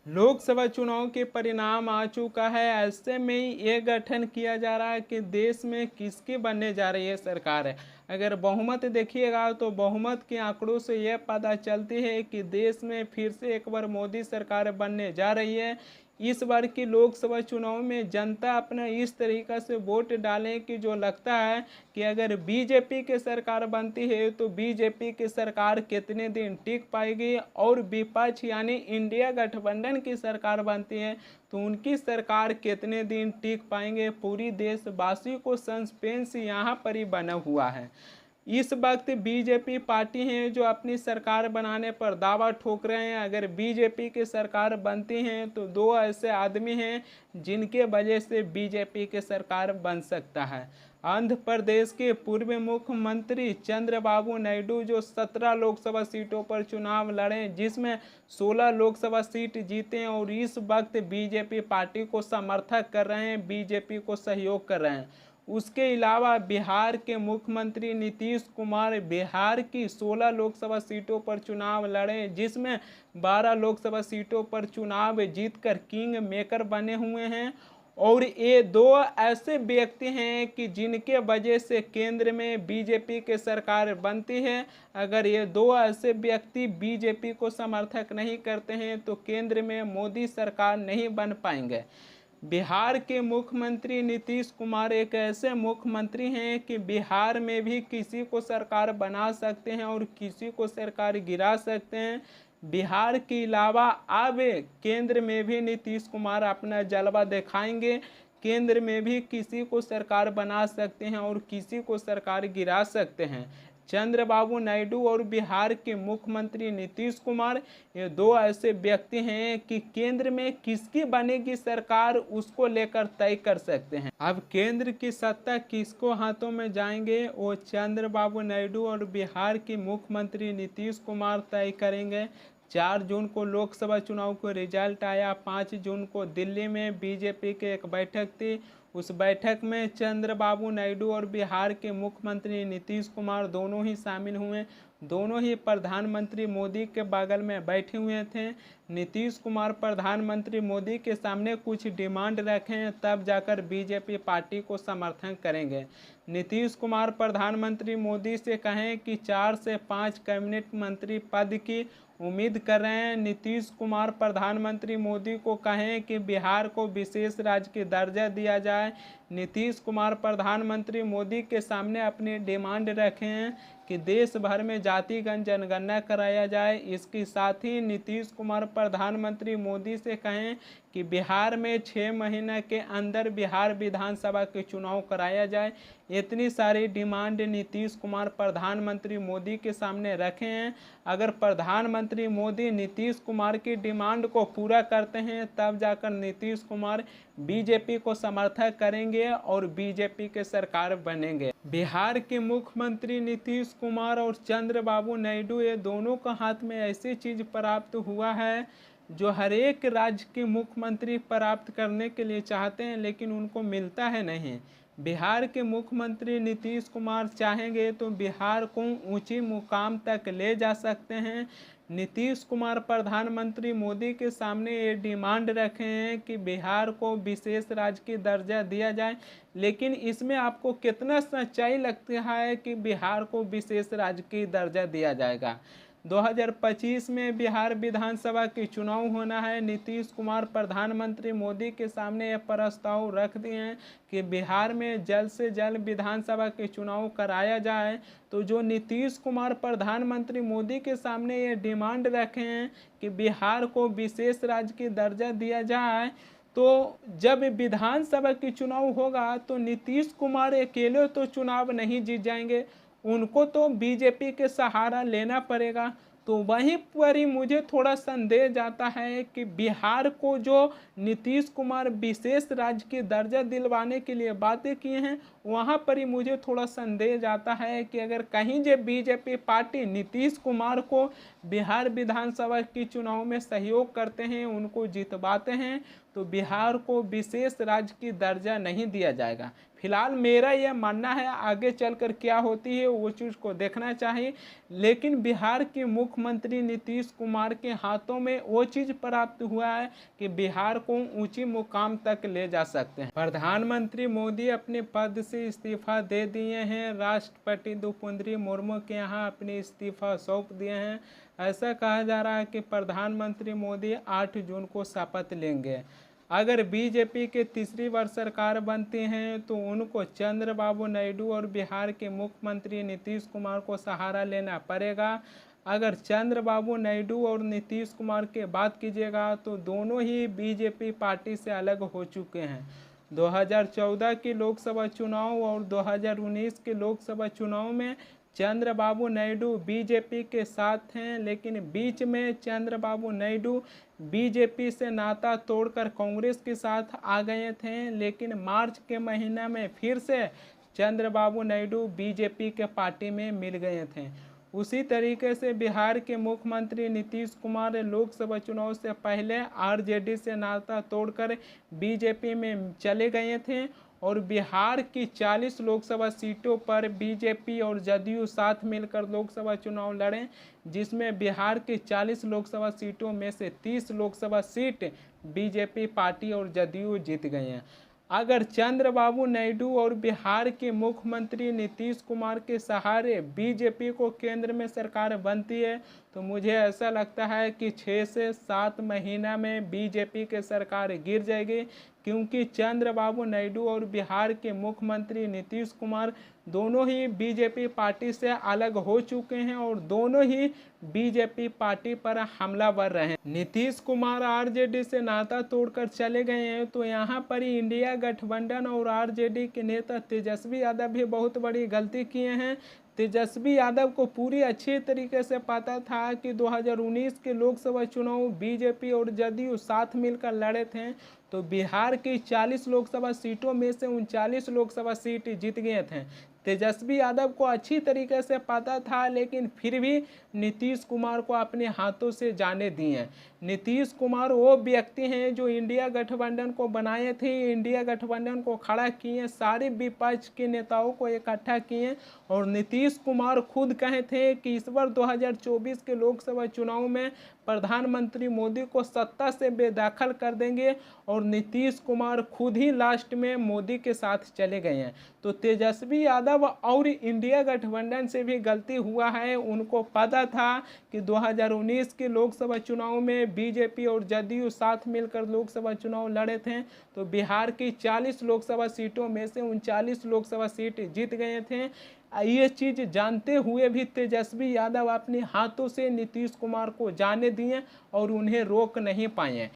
लोकसभा चुनाव के परिणाम आ चुका है। ऐसे में ये गठन किया जा रहा है कि देश में किसकी बनने जा रही है सरकार है। अगर बहुमत देखिएगा तो बहुमत के आंकड़ों से यह पता चलती है कि देश में फिर से एक बार मोदी सरकार बनने जा रही है। इस बार की लोकसभा चुनाव में जनता अपना इस तरीक़ा से वोट डालें कि जो लगता है कि अगर बीजेपी की सरकार बनती है तो बीजेपी की सरकार कितने दिन टिक पाएगी, और विपक्ष यानी इंडिया गठबंधन की सरकार बनती है तो उनकी सरकार कितने दिन टिक पाएंगे। पूरी देशवासी को सस्पेंस यहाँ पर ही बना हुआ है। इस वक्त बीजेपी पार्टी है जो अपनी सरकार बनाने पर दावा ठोक रहे हैं। अगर बीजेपी की सरकार बनती है तो दो ऐसे आदमी हैं जिनके वजह से बीजेपी की सरकार बन सकता है। आंध्र प्रदेश के पूर्व मुख्यमंत्री चंद्रबाबू नायडू जो 17 लोकसभा सीटों पर चुनाव लड़े, जिसमें 16 लोकसभा सीट जीते हैं और इस वक्त बीजेपी पार्टी को समर्थक कर रहे हैं, बीजेपी को सहयोग कर रहे हैं। उसके अलावा बिहार के मुख्यमंत्री नीतीश कुमार बिहार की 16 लोकसभा सीटों पर चुनाव लड़े, जिसमें 12 लोकसभा सीटों पर चुनाव जीतकर किंग मेकर बने हुए हैं। और ये दो ऐसे व्यक्ति हैं कि जिनके वजह से केंद्र में बीजेपी की सरकार बनती है। अगर ये दो ऐसे व्यक्ति बीजेपी को समर्थक नहीं करते हैं तो केंद्र में मोदी सरकार नहीं बन पाएंगे। बिहार के मुख्यमंत्री नीतीश कुमार एक ऐसे मुख्यमंत्री हैं कि बिहार में भी किसी को सरकार बना सकते हैं और किसी को सरकार गिरा सकते हैं। बिहार के अलावा अब केंद्र में भी नीतीश कुमार अपना जलवा दिखाएंगे। केंद्र में भी किसी को सरकार बना सकते हैं और किसी को सरकार गिरा सकते हैं। चंद्रबाबू नायडू और बिहार के मुख्यमंत्री नीतीश कुमार ये दो ऐसे व्यक्ति हैं कि केंद्र में किसकी बनेगी सरकार उसको लेकर तय कर सकते हैं। अब केंद्र की सत्ता किसको हाथों में जाएंगे वो चंद्रबाबू नायडू और बिहार के मुख्यमंत्री नीतीश कुमार तय करेंगे। 4 जून को लोकसभा चुनाव को रिजल्ट आया। 5 जून को दिल्ली में बीजेपी की एक बैठक थी। उस बैठक में चंद्रबाबू नायडू और बिहार के मुख्यमंत्री नीतीश कुमार दोनों ही शामिल हुए। दोनों ही प्रधानमंत्री मोदी के बगल में बैठे हुए थे। नीतीश कुमार प्रधानमंत्री मोदी के सामने कुछ डिमांड रखें तब जाकर बीजेपी पार्टी को समर्थन करेंगे। नीतीश कुमार प्रधानमंत्री मोदी से कहें कि 4 से 5 कैबिनेट मंत्री पद की उम्मीद कर रहे हैं। नीतीश कुमार प्रधानमंत्री मोदी को कहें कि बिहार को विशेष राज्य की दर्जा दिया जाए। नीतीश कुमार प्रधानमंत्री मोदी के सामने अपनी डिमांड रखें कि देश भर में जातिगत जनगणना कराया जाए। इसके साथ ही नीतीश कुमार प्रधानमंत्री मोदी से कहें कि बिहार में 6 महीने के अंदर बिहार विधानसभा के चुनाव कराया जाए। इतनी सारी डिमांड नीतीश कुमार प्रधानमंत्री मोदी के सामने रखे हैं। अगर प्रधानमंत्री मोदी नीतीश कुमार की डिमांड को पूरा करते हैं तब जाकर नीतीश कुमार बीजेपी को समर्थन करेंगे और बीजेपी के सरकार बनेंगे। बिहार के मुख्यमंत्री नीतीश कुमार और चंद्रबाबू नायडू ये दोनों का हाथ में ऐसी चीज प्राप्त हुआ है जो हर एक राज्य के मुख्यमंत्री प्राप्त करने के लिए चाहते हैं लेकिन उनको मिलता है नहीं। बिहार के मुख्यमंत्री नीतीश कुमार चाहेंगे तो बिहार को ऊंची मुकाम तक ले जा सकते हैं। नीतीश कुमार प्रधानमंत्री मोदी के सामने ये डिमांड रखे हैं कि बिहार को विशेष राज्य की दर्जा दिया जाए, लेकिन इसमें आपको कितना सच्चाई लगता है कि बिहार को विशेष राज्य की दर्जा दिया जाएगा। 2025 में बिहार विधानसभा की चुनाव होना है। नीतीश कुमार प्रधानमंत्री मोदी के सामने यह प्रस्ताव रख दिए हैं कि बिहार में जल्द से जल्द विधानसभा के चुनाव कराया जाए। तो जो नीतीश कुमार प्रधानमंत्री मोदी के सामने ये डिमांड रखे हैं कि बिहार को विशेष राज्य की दर्जा दिया जाए, तो जब विधानसभा की चुनाव होगा तो नीतीश कुमार अकेले तो चुनाव नहीं जीत जाएंगे, उनको तो बीजेपी के सहारा लेना पड़ेगा। तो वहीं पर ही मुझे थोड़ा संदेह जाता है कि बिहार को जो नीतीश कुमार विशेष राज्य की दर्जा दिलवाने के लिए बातें किए हैं, वहां पर ही मुझे थोड़ा संदेह जाता है कि अगर कहीं जो बीजेपी पार्टी नीतीश कुमार को बिहार विधानसभा की चुनाव में सहयोग करते हैं, उनको जितवाते हैं, तो बिहार को विशेष राज्य की दर्जा नहीं दिया जाएगा। फिलहाल मेरा यह मानना है, आगे चलकर क्या होती है वो चीज़ को देखना चाहिए, लेकिन बिहार के मुख्यमंत्री नीतीश कुमार के हाथों में वो चीज़ प्राप्त हुआ है कि बिहार को ऊंची मुकाम तक ले जा सकते हैं। प्रधानमंत्री मोदी अपने पद से इस्तीफा दे दिए हैं, राष्ट्रपति द्रौपदी मुर्मू के यहाँ अपने इस्तीफा सौंप दिए हैं। ऐसा कहा जा रहा है कि प्रधानमंत्री मोदी 8 जून को शपथ लेंगे। अगर बीजेपी के तीसरी बार सरकार बनती हैं तो उनको चंद्रबाबू नायडू और बिहार के मुख्यमंत्री नीतीश कुमार को सहारा लेना पड़ेगा। अगर चंद्रबाबू नायडू और नीतीश कुमार की बात कीजिएगा तो दोनों ही बीजेपी पार्टी से अलग हो चुके हैं। 2014 के लोकसभा चुनाव और 2019 के लोकसभा चुनाव में चंद्रबाबू नायडू बीजेपी के साथ हैं, लेकिन बीच में चंद्रबाबू नायडू बीजेपी से नाता तोड़कर कांग्रेस के साथ आ गए थे, लेकिन मार्च के महीना में फिर से चंद्रबाबू नायडू बीजेपी के पार्टी में मिल गए थे। उसी तरीके से बिहार के मुख्यमंत्री नीतीश कुमार लोकसभा चुनाव से पहले आरजेडी से नाता तोड़कर बीजेपी में चले गए थे और बिहार की 40 लोकसभा सीटों पर बीजेपी और जदयू साथ मिलकर लोकसभा चुनाव लड़े, जिसमें बिहार की 40 लोकसभा सीटों में से 30 लोकसभा सीट बीजेपी पार्टी और जदयू जीत गए हैं। अगर चंद्रबाबू नायडू और बिहार के मुख्यमंत्री नीतीश कुमार के सहारे बीजेपी को केंद्र में सरकार बनती है तो मुझे ऐसा लगता है कि 6 से 7 महीना में बीजेपी की सरकार गिर जाएगी, क्योंकि चंद्रबाबू नायडू और बिहार के मुख्यमंत्री नीतीश कुमार दोनों ही बीजेपी पार्टी से अलग हो चुके हैं और दोनों ही बीजेपी पार्टी पर हमलावर रहे हैं। नीतीश कुमार आरजेडी से नाता तोड़कर चले गए हैं तो यहाँ पर ही इंडिया गठबंधन और आरजेडी के नेता तेजस्वी यादव भी बहुत बड़ी गलती किए हैं। तेजस्वी यादव को पूरी अच्छी तरीके से पता था कि 2019 के लोकसभा चुनाव बीजेपी और जदयू साथ मिलकर लड़े थे तो बिहार की 40 लोकसभा सीटों में से 39 लोकसभा सीट जीत गए थे। तेजस्वी यादव को अच्छी तरीके से पता था, लेकिन फिर भी नीतीश कुमार को अपने हाथों से जाने दिए। नीतीश कुमार वो व्यक्ति हैं जो इंडिया गठबंधन को बनाए थे, इंडिया गठबंधन को खड़ा किए, सारे विपक्ष के नेताओं को इकट्ठा किए और नीतीश कुमार खुद कहे थे कि इस बार 2024 के लोकसभा चुनाव में प्रधानमंत्री मोदी को सत्ता से बेदखल कर देंगे और नीतीश कुमार खुद ही लास्ट में मोदी के साथ चले गए हैं। तो तेजस्वी यादव और इंडिया गठबंधन से भी गलती हुआ है। उनको पता था कि 2019 के लोकसभा चुनाव में बीजेपी और जदयू साथ मिलकर लोकसभा चुनाव लड़े थे तो बिहार की 40 लोकसभा सीटों में से 39 लोकसभा सीट जीत गए थे। ये चीज़ जानते हुए भी तेजस्वी यादव अपने हाथों से नीतीश कुमार को जाने दिए और उन्हें रोक नहीं पाए।